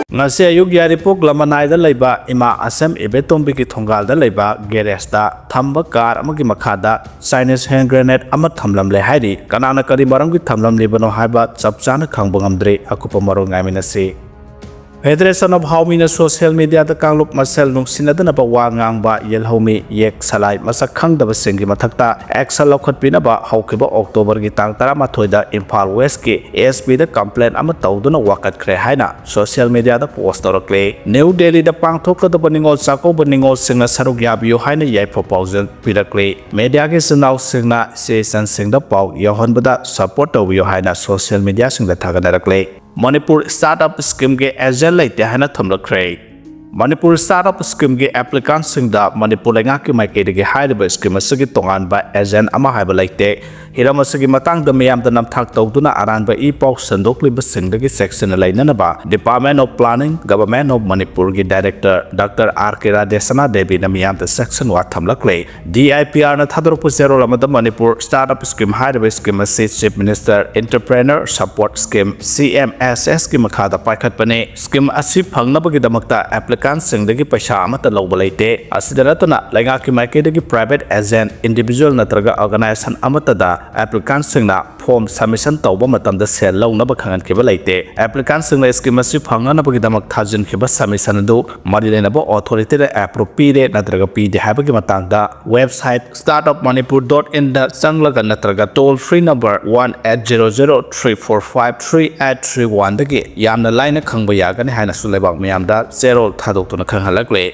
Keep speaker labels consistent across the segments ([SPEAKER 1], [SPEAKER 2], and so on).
[SPEAKER 1] ngase ayuk yaripok lamanai da leiba ima asam ebetombi ki thongal da leiba garage da thamba car amagi makhada Chinese hand grenade ama thamlam le hairi kanana kari maram ki thamlam lebano haiba chapchana khangbongamdre akupa maro ngaiminase Federation of Haumina Social Media the Kanglup Marcel Nung Sinadana Wangang ba Yelhomi Yek Salai Masakang the Singi Matakta Axel Lokot Pinaba Haukiba October Gitang Taramatoida Impal West Ki ASB the complaint Amatoduna Wakat Krehaina Social Media the poster clay New Delhi the Pangtoka the Ningol chakouba ningol Singa Sarugyabu Haina Yai proposal Peter Clay Media is now Singna Season Sing the Pau Yohan Bada support of Yohana social media Sing the Taganera Clay Manipur startup scheme ke agent laite hana thamlakre Manipur startup scheme ke applicant singda Manipur lenga ki maike de haiba scheme asagi tongan ba agent ama haiba laite hiram asagi matang da mayam da namthak tawduna aran ba e pok sandokli ba singda ki section lainana ba Department of Planning Government of Manipur ki director Dr. R.K. Radesana Devi na mayam da section wa thamlakle DIPR na thadropu zero lamada Manipur startup scheme haiba scheme asi chief minister entrepreneur support scheme CMSS ki makhada paikhat pane scheme asi phangna ba ki damakta applicant singdagi paisa amata lawba laite asidaratuna lenga ki maike private agent individual natraga organization amata da applicant singna form submission tawba matamda sel lawna ba khangan ke ba laite applicant singna scheme asi phangna ba ki damak thajin ke ba submission du marilena ba authority da appropriate natraga pi de haba ki matangda website startupmanipur.in da sanglaga natraga toll free number 180034533831 dagi yamna line khangba yagani haina sulebak mayamda zero thadok na khanghalakle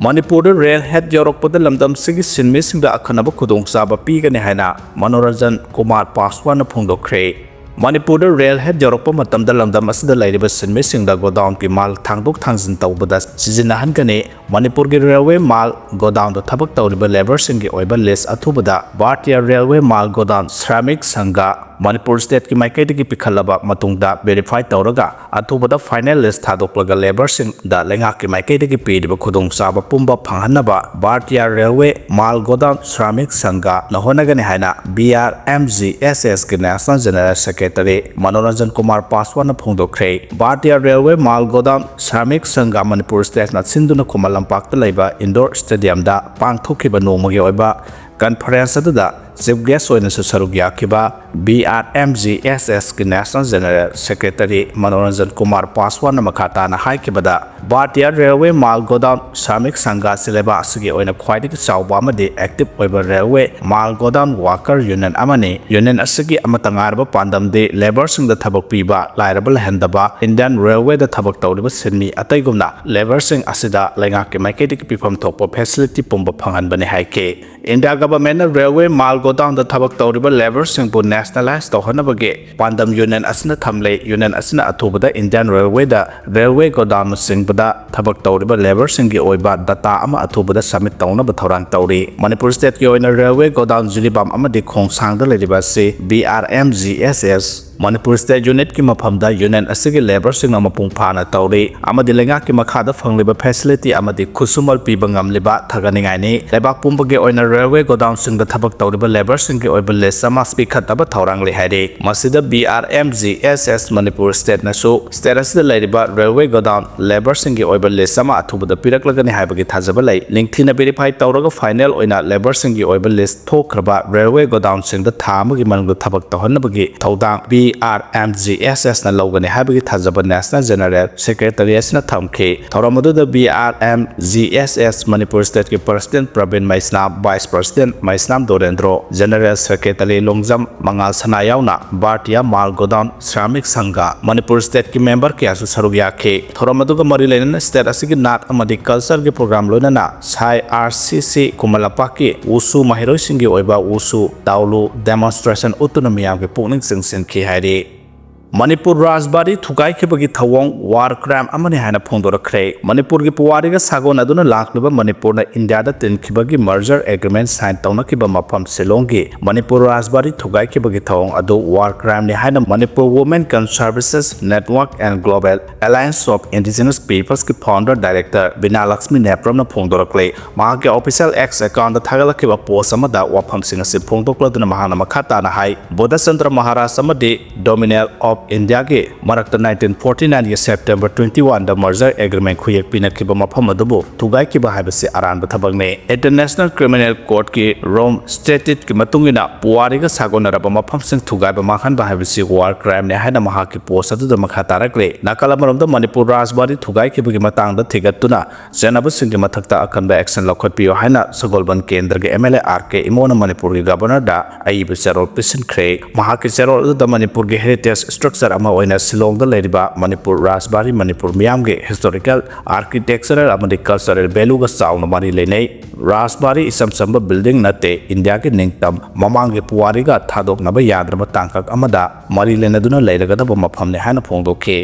[SPEAKER 1] Manipur rail head yorokpada lamdam sigi sinmi singda akhanaba khudong saba pigani haina Manoranjan Kumar Paswan na phongdokre Manipur rail head yorokpa matamda lamdam asida lairiba sinmi singda godown ki mal thangdok thangjin tawbada sijinahan kane Manipur ki railway mal godown do thabak tawriba labor singi oiba list athubada Bharatiya railway mal godown Shramik Sangha Manipur state ki maike ki pikhalaba matungda verify tawraga athubada final list thadoklaga labor sing da lenga ki maike ki pediba khudong saba pumba phanghanaba Bharatiya railway mal godown Shramik Sangha nahonagani haina BRMGSS ki national general secretary Manoranjan Kumar Paswan na phongdokre Bharatiya railway mal godown Shramik Sangha Manipur state na sinduna Kumalampak laiba indoor stadium da pangthokiba nongmagi oiba conference da chief guest oina sarugya kiba BRMGSS ki national general secretary Manoranjan Kumar Paswan na makhata na hai kibada Bharatiya railway mal godown Shramik Sangha sileba asigi oina khwaidi ki chawba amadi active oiba railway mal godown worker union amani union asigi amatangarba pandam de labor sing da thabak piba lairabal handaba Indian railway da thabak tawriba sinmi ataigumna labor sing asida lenga ki maike ki pifam thokpa facility pumba phangan bani haike India government railway mal godown da thabak tawriba labor sing bu nationalize tawhanabage pandam union asna thamle union asna athubada Indian railway da railway godown sing bada thabak tawriba labor sing gi oiba data ama athubada submit tawna ba thorang tawri Manipur state ki oina railway godown jilibam ama de khongsang da leriba se BRMGSS Manipur state unit ki maphamda union asigi labor sing na mapung phana tawri amadi lenga ki makhada phangliba facility amadi khusumal piba ngamliba thaganingai ni lebak pumbage oina railway godown sing da thabak tawriba labor sing ki oiba list sama speak khataba thorang le haide masida BRMGSS Manipur state na so status da leriba railway godown labor sing ki oiba list sama athubada piraklagani haibagi thajaba lai lingthina verify tawraga final oina labor sing ki oiba list thokraba railway godown sing da thamagi manungda thabak tawhanabagi thaudang BRMGSS na logani habagi thajaba National General Secretary asna thamke thoramadu da BRMGSS Manipur State ki President Pravin Maisnam Vice President Maisnam Dorendro General Secretary Longjam Mangal Sanayauna Bharatiya Mal Godown Shramik Sangha Manipur State ki member ki asu sarugya ke thoramadu ga mari lenan state asigi nat amadi culture ki program loinana sai RCC Kumalapaki usu mahiroi singi oiba usu taulu demonstration autonomy ke pukning singsin ki Manipur Rajbari Thukai Kibagi Thawong War Crime Amani Hana Pondora Kray Manipur ki Puwariga Sagon Aduna Laknuba Manipur na India da Tin Kibagi merger agreement signed Tauna Kiba Mapam Silongi Manipur Rajbari Thukai Kibagi Thawong Adu War Crime ni Hana Manipur Women Conservancies Network and Global Alliance of Indigenous Peoples ki founder director Bina Lakshmi Nepram na Pondora Kray Maha ke official X account da Thagala Kiba post amada Wapam Singasi Pondokla duna Mahana Makata na Hai Bodha Chandra Maharaj amadi Dominal of India के मरक्त 1949 के September 21 दा merger agreement खुयेक पिनखिबा मफम अदुबु थुगाइखिबा हाइबसे अरानबा थबकने इंटरनेशनल क्रिमिनल कोर्ट की रोम स्टेटेट की मतुंगिना पुवारिगा सागोनरबा मफमसिंग थुगाइबा माखनबा हाइबसे वार क्राइम ने हाइना महाकी पोस्ट अदुदा मखा तारकले नाकाल अमरोमदा मणिपुर राजबारी थुगाइखिबगी मतांगदा थिगतुना सेनाबसिंगि मथक्ता अकनबा एक्शन लौखटपियो हाइना सगोलबन केंद्र के एमएलए आरके इमोना मणिपुर की गवर्नर दा अइब चेरोल पिसिनख्रे महाकी चेरोल अदुदा मणिपुर के हेरिटेज स्ट्रक्चर अमा ओइना शिलोंगदा लेरिबा मणिपुर राजबारी मणिपुर मियाम के हिस्टोरिकल आर्किटेक्चरल अमदि कल्चरल वैल्यूगा चाउना मरी लेनै राजबारी इसम संबा बिल्डिंग नते इंडिया के निंगतम ममांगे पुवारिगा थादोकनबा याद्रबा तांकक अमदा मरी लेनदुना लेरगदबा मफमने हाना फोंदोखे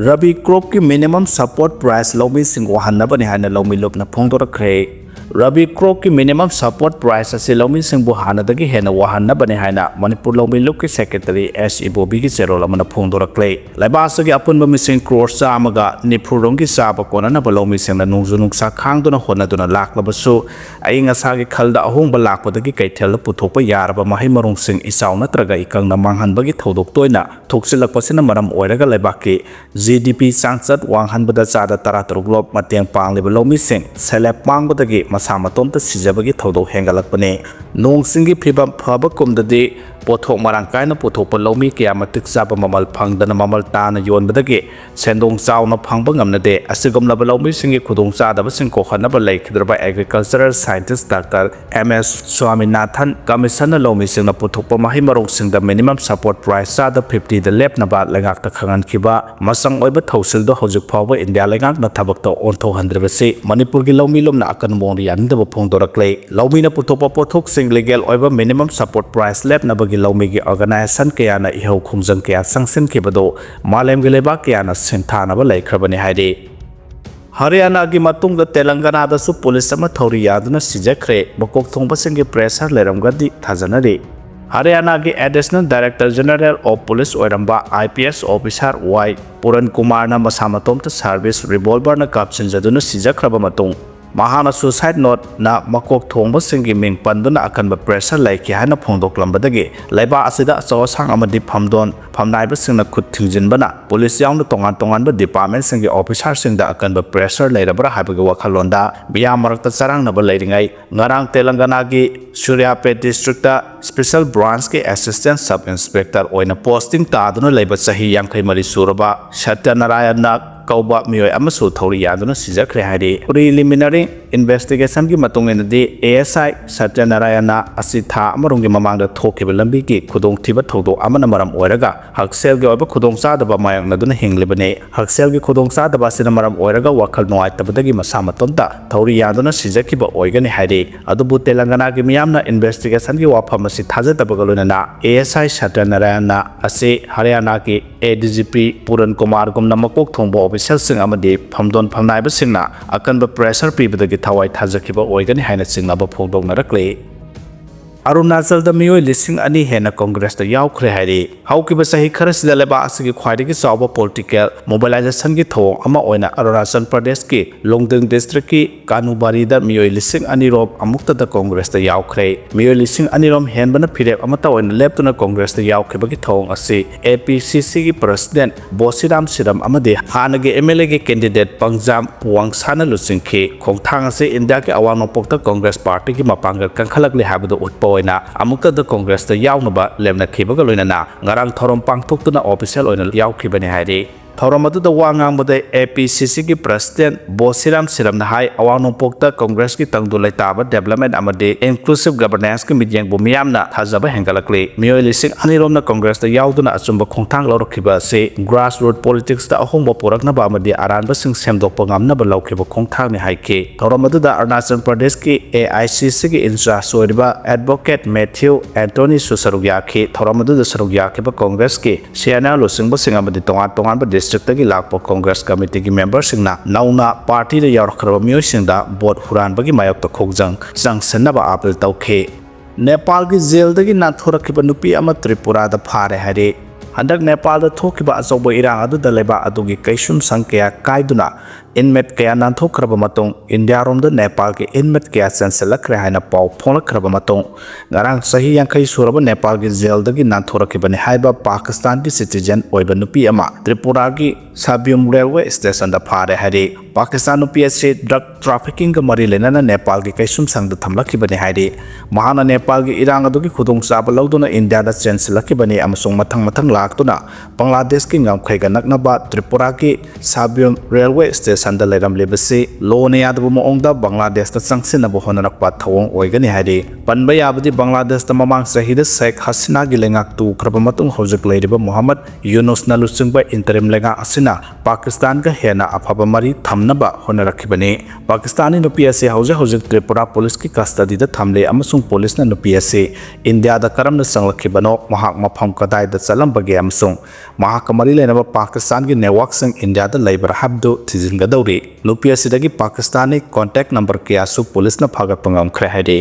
[SPEAKER 1] रबी क्रॉप की मिनिमम सपोर्ट प्राइस लौमी सिंग वहानबने हाना लौमी लोकना फोंदोरख्रे रबी क्रॉप की मिनिमम सपोर्ट प्राइस असे लौमी सिंग बुहानदगी हेना वहानबने हाना मणिपुर लौमी लोक के सेक्रेटरी ASI बोबी की चेरोल अमना फोंदोरख्ले लाइबासगी अपुनबा मिसिंग क्रोर चामगा निफुरोंगी चाबा कोननबा लौमी सिंगना नुंजु नुंसा खांगदुना होनदुना लाक्लबसु अइंग असागी खलदा अहोंगबा लाक्पदगी कैथेल पुथोकपा यारबा महि मरोंसिंग इसाव नत्रगा इकंगना मांगहनबगी थौदोक तोइना थोक्सिलकपसिना मरम ओइरगा लाइबाकी GDP चांगचत वांगहनबदा चादा 13 लोप मतेंग पांगलिबा लौमी सिंग सेलेब पांगबदगी मसा मतोमता सिजबगी थौदोक हेंगलकपने नोंसिंगी फिबम फबकुमददी पोथोक मरांग कायना पोथोकपा लौमी कया मतिक चाबा ममल फंगदना ममल ताना योनबदगी सेंदोंग चावना फंगबा ngamnade asigomlaba लौमी सिंगी खुदोंग चादबा सिंग कोखनबा लेखिद्रबा agricultural scientist doctor MS Swaminathan कमिशनर लौमी सिंगना पोथोकपा महि मरोंग सिंगदा मिनिमम सपोर्ट प्राइस चादा 50 दा लेपनबा लेगाकता खंगनखिबा मसंग ओइबा थौसिलदो हौजिक फावबा इंडिया लेगाकना थबकता ओन्थोहंद्रबसे मणिपुर की लौमी लोमना अकन मोंग यानदबा फोंदोरक्ले लौमीना पोथोकपा पोथोक सिंग लीगल ओइबा मिनिमम सपोर्ट प्राइस लेपनबा लौमी की ऑर्गेनाइजेशन कयाना इहौ खुंजंग कया संगसिनखिबदो मालेमगी लेबाक कयाना सिंथानबा लैख्रबने हाइदे हरियाणा की मतुंगदा तेलंगानादसु पुलिस अमा थौरी यादुना सिजख्रे मकोक थोंबसिंगी प्रेशर लेरमगदी थाजनरी हरियाणा की additional director general of police ओइरंबा IPS ऑफिसर वाई पुरन कुमारना मसामतोमता सर्विस रिवॉल्वर ना कापसिनजदुना सिजख्रबा मतुंग महाना सुसाइड नोट ना मकोक थोंबा सिंगी मिंग पंदुना अकनबा प्रेशर लाइकी हाना फोंदोकलंबदगी लैबा असिदा अचौसांग अमदि फमदोन फमनाइबा सिंगना खुद थिंजिनबना पुलिस यावना तोंगान तोंगानबा डिपार्टमेंट सिंगी ऑफिसर सिंगदा अकनबा प्रेशर लैरबरा हाइबगी वखलोंदा बिया मरकता चरांगनबा लैरिंगाई ngarang तेलंगाना की सूर्यापेट डिस्ट्रिक्ट स्पेशल ब्रांच के असिस्टेंट सब इंस्पेक्टर ओइना पोस्टिंग तादुना लैबा चाही 53 सूरबा सत्यनारायण कौबा मियोय अमसु थौरी यादुना सिजख्रे हाइदे प्रिलिमिनरी इन्वेस्टिगेशन की मतुंगिनदी ASI सत्यनारायण असि था अमरुंगी ममांगदा थोखिबा लंबी की खुदोंथिबा थौदो अमना मरम ओइरगा हक्सेल गे ओइबा खुदोंचादबा मायंगनदुना हिंग्लिबने हक्सेल गी खुदोंचादबा सिना मरम ओइरगा वखल नोआइतबदगी मसा मतोंता थौरी यादुना सिजखिबा ओइगनि हाइदे अदुबु तेलंगाना की मियामना इन्वेस्टिगेशन की वाफम असि थाजतबगा लोइना ASI सत्यनारायण असि हरियाणा की ADGP पुरन कुमार गुमना मकोक थोंबो ऑफिसर सिंग अमदि फमदोन फमनाइबा सिंगना अकनबा प्रेशर पीबदगी थवाई थाजखिबा ओइगनि हाइना सिंगनाबा फोंदोंनरक्ले अरुणाचल मियोय लिसिंग अनि हेना कांग्रेस यावख्रे हाइरे हौकिबा सही खरसिदा लेबा असगी ख्वाइदगी चावबा पॉलिटिकल मोबिलाइजेशन की थोंग अमा ओइना अरुणाचल प्रदेश की लोंगदिंग डिस्ट्रिक्ट की कानुबारी दा मियोय लिसिंग अनि रोम अमुक्ता कांग्रेस यावख्रे मियोय लिसिंग अनि रोम हेनबना फिरेप अमता ओइना लेपतुना कांग्रेस यावखिबगी थोंग असि APCC की प्रेसिडेंट बोसिराम सिरम अमदे हानगे MLA के कैंडिडेट पंगजाम पुवांगसाना लुसिंगखे खोंगथांग असे इंडिया के अवांग नोपोक्ता कांग्रेस पार्टी की मपांगल कंखलकले हाबदो उत्पो ओइना अमुक्ता Congress यावनबा लेमनाखिबगा लोइनाना ngarang thorom pangthokna official oina yaukibani haire थौरम अदुदा वा ngangbada APCC की प्रेसिडेंट बोसिराम सिरमना हाई अवांग नोंपोक्ता कांग्रेस की तंगदु लैताबा डेवलपमेंट अमदे इंक्लूसिव गवर्नेंस की मिडियंग मियामना थाजबा हेंगलकले मियोय लिसिंग अनिरोमना कांग्रेस दा यावदुना अचुंबा खोंथांग लौरखिबा से ग्रास रूट पॉलिटिक्स दा अहोंबा पोरकनबा अमदे अरानबा सिंग सेमदोकपा ngamnaba लौखिबा खोंथांगनि हाइके थौरम अदुदा अरुणाचल प्रदेश की AICC की इंचार्ज ओइबा एडवोकेट मैथ्यू एंटोनी सुसरुग याखे थौरम अदुदा सरुग याखेबा कांग्रेस के सियाना लोसिंगबा सिंग अमदे तोंगान डिस्ट्रिक्ट की लाखपा कांग्रेस कमिटी की मेंबर सिंगना नौना पार्टी दा यारखरबा मियोय सिंगदा बोट हुरानबगी मायokta खोगजंग चंगसनबा अपील तौखे नेपाल की जेल दगी नाथोरखिबा नुपी अमा त्रिपुरा दा फारे हारे Handak Nepal da thokiba achoba irang aduda leba adugi kaisum sang kaya kaiduna inmate kaya nanthokraba matung India rom da Nepal ki inmate kaya senselakre haina pau phonlakraba matung ngarang sahi yankai suraba Nepal ki jail dagi nanthorakibani haiba Pakistan ki citizen oiba nupi ama Tripura ki Sabium railway station da phare hari Pakistan nupi ase drug trafficking ga mari lenana Nepal ki kaisum sang da thamlakibani hari mahana Nepal ki irang adugi khudong chaba lauduna India da senselakibani amasung mathang laktuna Bangladesh ki ngamkhai ga naknaba Tripura ki Sabium railway station da leram lebasi lo ne yadbu moongda Bangladesh da sangsinaba honarakpa thawong oigani hari panba yabadi Bangladesh da mamang sahida Sheikh Hasina gi lengak tu kraba matung hojik leiriba Muhammad Yunus na lusungba interim lenga asina Pakistan ga hena afaba mari thamnaba honarakibani Pakistani nupi ase hojik Tripura police ki custody da thamle amasung police na nupi ase India da karamna sanglakibano mahak mafam kadai da salambage amasung mahak mari lenaba Pakistan gi network sang India da leibar habdu tijinga dauri nupi ase dagi Pakistani contact number kya su police na phagat pangam khre hari